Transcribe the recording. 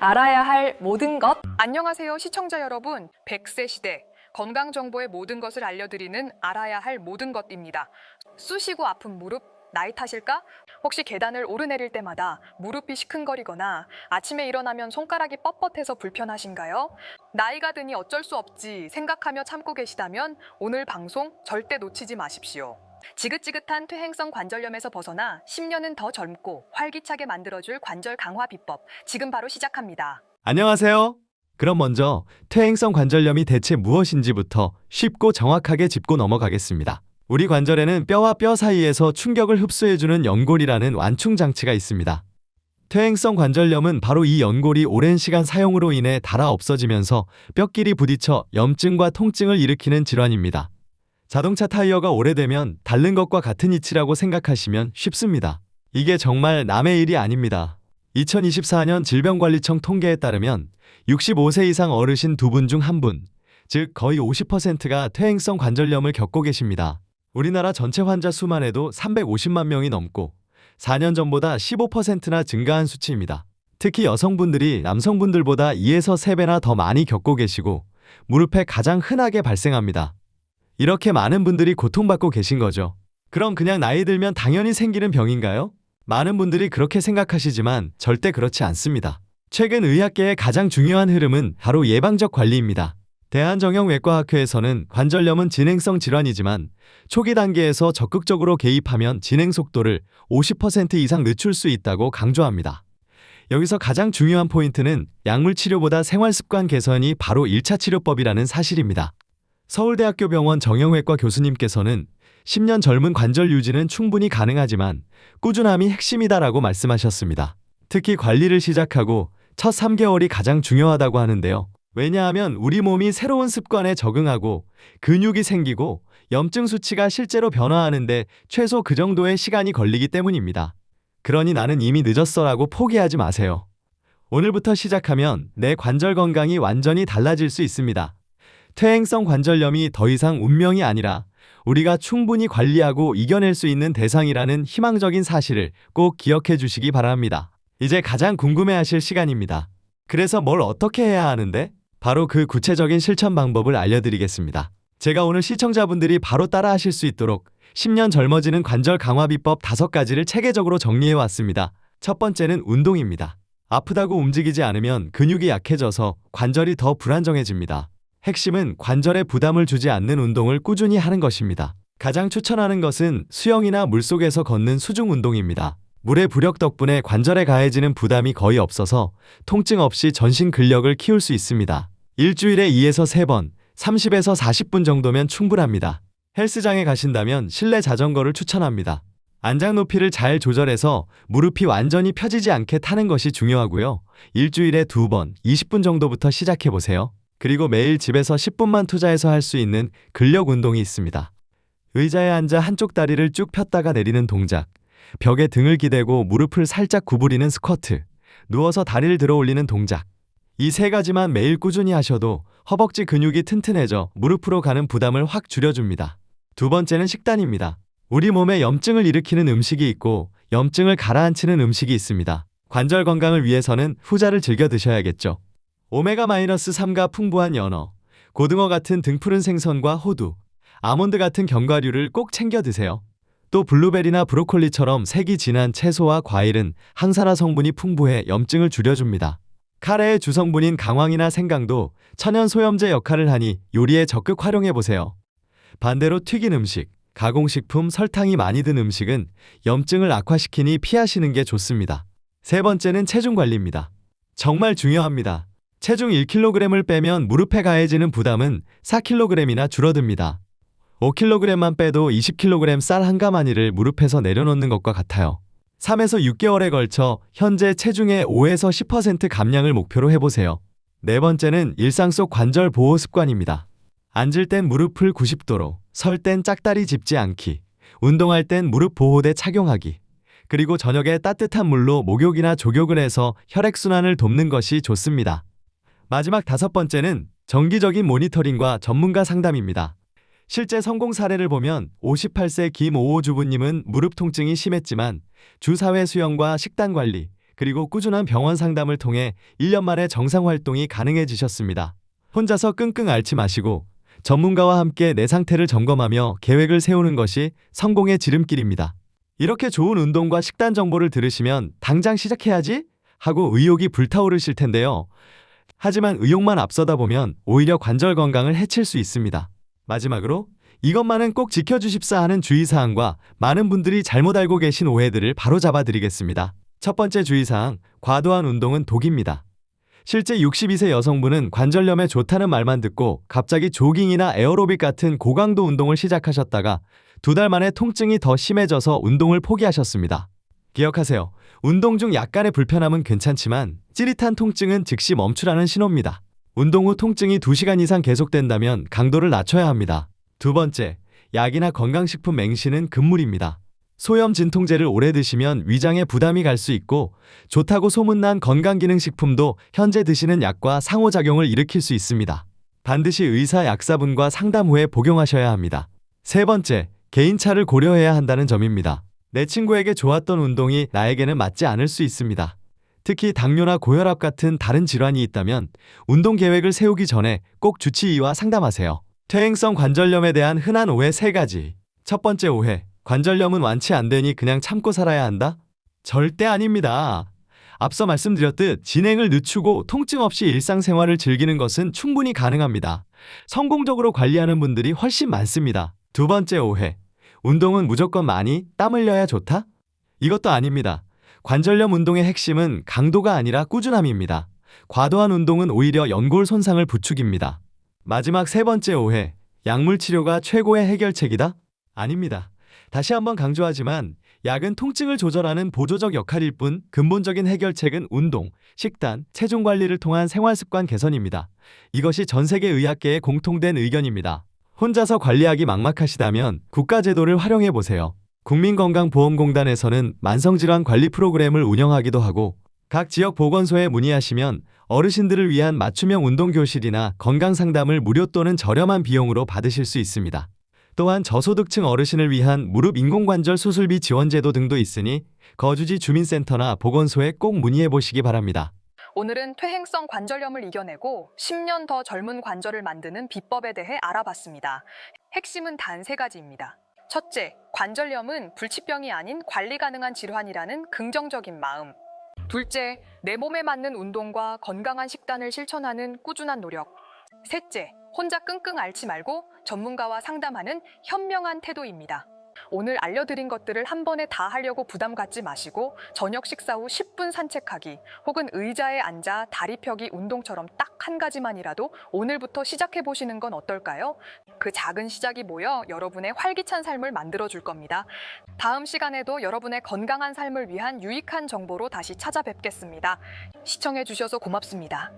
알아야 할 모든 것. 안녕하세요 시청자 여러분, 100세 시대 건강정보의 모든 것을 알려드리는 알아야 할 모든 것입니다. 쑤시고 아픈 무릎, 나이 탓일까? 혹시 계단을 오르내릴 때마다 무릎이 시큰거리거나 아침에 일어나면 손가락이 뻣뻣해서 불편하신가요? 나이가 드니 어쩔 수 없지 생각하며 참고 계시다면 오늘 방송 절대 놓치지 마십시오. 지긋지긋한 퇴행성 관절염에서 벗어나 10년은 더 젊고 활기차게 만들어줄 관절 강화 비법, 지금 바로 시작합니다. 안녕하세요. 그럼 먼저 퇴행성 관절염이 대체 무엇인지부터 쉽고 정확하게 짚고 넘어가겠습니다. 우리 관절에는 뼈와 뼈 사이에서 충격을 흡수해주는 연골이라는 완충 장치가 있습니다. 퇴행성 관절염은 바로 이 연골이 오랜 시간 사용으로 인해 닳아 없어지면서 뼈끼리 부딪혀 염증과 통증을 일으키는 질환입니다. 자동차 타이어가 오래되면 닳는 것과 같은 이치라고 생각하시면 쉽습니다. 이게 정말 남의 일이 아닙니다. 2024년 질병관리청 통계에 따르면 65세 이상 어르신 2분 중 1분, 즉 거의 50%가 퇴행성 관절염을 겪고 계십니다. 우리나라 전체 환자 수만 해도 350만 명이 넘고 4년 전보다 15%나 증가한 수치입니다. 특히 여성분들이 남성분들보다 2에서 3배나 더 많이 겪고 계시고 무릎에 가장 흔하게 발생합니다. 이렇게 많은 분들이 고통받고 계신 거죠. 그럼 그냥 나이 들면 당연히 생기는 병인가요? 많은 분들이 그렇게 생각하시지만 절대 그렇지 않습니다. 최근 의학계의 가장 중요한 흐름은 바로 예방적 관리입니다. 대한정형외과학회에서는 관절염은 진행성 질환이지만 초기 단계에서 적극적으로 개입하면 진행 속도를 50% 이상 늦출 수 있다고 강조합니다. 여기서 가장 중요한 포인트는 약물 치료보다 생활습관 개선이 바로 1차 치료법이라는 사실입니다. 서울대학교 병원 정형외과 교수님께서는 10년 젊은 관절 유지는 충분히 가능하지만 꾸준함이 핵심이다라고 말씀하셨습니다. 특히 관리를 시작하고 첫 3개월이 가장 중요하다고 하는데요. 왜냐하면 우리 몸이 새로운 습관에 적응하고 근육이 생기고 염증 수치가 실제로 변화하는데 최소 그 정도의 시간이 걸리기 때문입니다. 그러니 나는 이미 늦었어라고 포기하지 마세요. 오늘부터 시작하면 내 관절 건강이 완전히 달라질 수 있습니다. 퇴행성 관절염이 더 이상 운명이 아니라 우리가 충분히 관리하고 이겨낼 수 있는 대상이라는 희망적인 사실을 꼭 기억해 주시기 바랍니다. 이제 가장 궁금해하실 시간입니다. 그래서 뭘 어떻게 해야 하는데? 바로 그 구체적인 실천 방법을 알려드리겠습니다. 제가 오늘 시청자분들이 바로 따라하실 수 있도록 10년 젊어지는 관절 강화 비법 5가지를 체계적으로 정리해왔습니다. 첫 번째는 운동입니다. 아프다고 움직이지 않으면 근육이 약해져서 관절이 더 불안정해집니다. 핵심은 관절에 부담을 주지 않는 운동을 꾸준히 하는 것입니다. 가장 추천하는 것은 수영이나 물속에서 걷는 수중 운동입니다. 물의 부력 덕분에 관절에 가해지는 부담이 거의 없어서 통증 없이 전신 근력을 키울 수 있습니다. 일주일에 2에서 3번, 30에서 40분 정도면 충분합니다. 헬스장에 가신다면 실내 자전거를 추천합니다. 안장 높이를 잘 조절해서 무릎이 완전히 펴지지 않게 타는 것이 중요하고요. 일주일에 2번, 20분 정도부터 시작해보세요. 그리고 매일 집에서 10분만 투자해서 할 수 있는 근력 운동이 있습니다. 의자에 앉아 한쪽 다리를 쭉 폈다가 내리는 동작, 벽에 등을 기대고 무릎을 살짝 구부리는 스쿼트, 누워서 다리를 들어 올리는 동작. 이 3가지만 매일 꾸준히 하셔도 허벅지 근육이 튼튼해져 무릎으로 가는 부담을 확 줄여줍니다. 두 번째는 식단입니다. 우리 몸에 염증을 일으키는 음식이 있고 염증을 가라앉히는 음식이 있습니다. 관절 건강을 위해서는 후자를 즐겨 드셔야겠죠. 오메가-3가 풍부한 연어, 고등어 같은 등푸른 생선과 호두, 아몬드 같은 견과류를 꼭 챙겨 드세요. 또 블루베리나 브로콜리처럼 색이 진한 채소와 과일은 항산화 성분이 풍부해 염증을 줄여줍니다. 카레의 주성분인 강황이나 생강도 천연 소염제 역할을 하니 요리에 적극 활용해보세요. 반대로 튀긴 음식, 가공식품, 설탕이 많이 든 음식은 염증을 악화시키니 피하시는 게 좋습니다. 세 번째는 체중 관리입니다. 정말 중요합니다. 체중 1kg을 빼면 무릎에 가해지는 부담은 4kg이나 줄어듭니다. 5kg만 빼도 20kg 쌀 한 가마니를 무릎에서 내려놓는 것과 같아요. 3에서 6개월에 걸쳐 현재 체중의 5에서 10% 감량을 목표로 해보세요. 네 번째는 일상 속 관절 보호 습관입니다. 앉을 땐 무릎을 90도로, 설 땐 짝다리 짚지 않기, 운동할 땐 무릎 보호대 착용하기, 그리고 저녁에 따뜻한 물로 목욕이나 조격을 해서 혈액순환을 돕는 것이 좋습니다. 마지막 5번째는 정기적인 모니터링과 전문가 상담입니다. 실제 성공 사례를 보면 58세 김오호 주부님은 무릎 통증이 심했지만 주 4회 수영과 식단 관리, 그리고 꾸준한 병원 상담을 통해 1년 만에 정상 활동이 가능해지셨습니다. 혼자서 끙끙 앓지 마시고 전문가와 함께 내 상태를 점검하며 계획을 세우는 것이 성공의 지름길입니다. 이렇게 좋은 운동과 식단 정보를 들으시면 당장 시작해야지 하고 의욕이 불타오르실 텐데요. 하지만 의욕만 앞서다 보면 오히려 관절 건강을 해칠 수 있습니다. 마지막으로 이것만은 꼭 지켜주십사 하는 주의사항과 많은 분들이 잘못 알고 계신 오해들을 바로잡아 드리겠습니다. 첫 번째 주의사항, 과도한 운동은 독입니다. 실제 62세 여성분은 관절염에 좋다는 말만 듣고 갑자기 조깅이나 에어로빅 같은 고강도 운동을 시작하셨다가 2달 만에 통증이 더 심해져서 운동을 포기하셨습니다. 기억하세요. 운동 중 약간의 불편함은 괜찮지만 찌릿한 통증은 즉시 멈추라는 신호입니다. 운동 후 통증이 2시간 이상 계속된다면 강도를 낮춰야 합니다. 두 번째, 약이나 건강식품 맹신은 금물입니다. 소염 진통제를 오래 드시면 위장에 부담이 갈 수 있고 좋다고 소문난 건강기능식품도 현재 드시는 약과 상호작용을 일으킬 수 있습니다. 반드시 의사 약사분과 상담 후에 복용하셔야 합니다. 세 번째, 개인차를 고려해야 한다는 점입니다. 내 친구에게 좋았던 운동이 나에게는 맞지 않을 수 있습니다. 특히 당뇨나 고혈압 같은 다른 질환이 있다면 운동 계획을 세우기 전에 꼭 주치의와 상담하세요. 퇴행성 관절염에 대한 흔한 오해 3가지. 첫 번째 오해, 관절염은 완치 안 되니 그냥 참고 살아야 한다? 절대 아닙니다. 앞서 말씀드렸듯 진행을 늦추고 통증 없이 일상생활을 즐기는 것은 충분히 가능합니다. 성공적으로 관리하는 분들이 훨씬 많습니다. 두 번째 오해, 운동은 무조건 많이 땀 흘려야 좋다? 이것도 아닙니다. 관절염 운동의 핵심은 강도가 아니라 꾸준함입니다. 과도한 운동은 오히려 연골 손상을 부추깁니다. 마지막 3번째 오해, 약물 치료가 최고의 해결책이다? 아닙니다. 다시 한번 강조하지만 약은 통증을 조절하는 보조적 역할일 뿐 근본적인 해결책은 운동, 식단, 체중 관리를 통한 생활습관 개선입니다. 이것이 전 세계 의학계의 공통된 의견입니다. 혼자서 관리하기 막막하시다면 국가제도를 활용해보세요. 국민건강보험공단에서는 만성질환 관리 프로그램을 운영하기도 하고 각 지역 보건소에 문의하시면 어르신들을 위한 맞춤형 운동교실이나 건강상담을 무료 또는 저렴한 비용으로 받으실 수 있습니다. 또한 저소득층 어르신을 위한 무릎 인공관절 수술비 지원제도 등도 있으니 거주지 주민센터나 보건소에 꼭 문의해보시기 바랍니다. 오늘은 퇴행성 관절염을 이겨내고 10년 더 젊은 관절을 만드는 비법에 대해 알아봤습니다. 핵심은 단 3가지입니다. 첫째, 관절염은 불치병이 아닌 관리 가능한 질환이라는 긍정적인 마음. 둘째, 내 몸에 맞는 운동과 건강한 식단을 실천하는 꾸준한 노력. 셋째, 혼자 끙끙 앓지 말고 전문가와 상담하는 현명한 태도입니다. 오늘 알려드린 것들을 한 번에 다 하려고 부담 갖지 마시고 저녁 식사 후 10분 산책하기 혹은 의자에 앉아 다리 펴기 운동처럼 딱 한 가지만이라도 오늘부터 시작해보시는 건 어떨까요? 그 작은 시작이 모여 여러분의 활기찬 삶을 만들어줄 겁니다. 다음 시간에도 여러분의 건강한 삶을 위한 유익한 정보로 다시 찾아뵙겠습니다. 시청해주셔서 고맙습니다.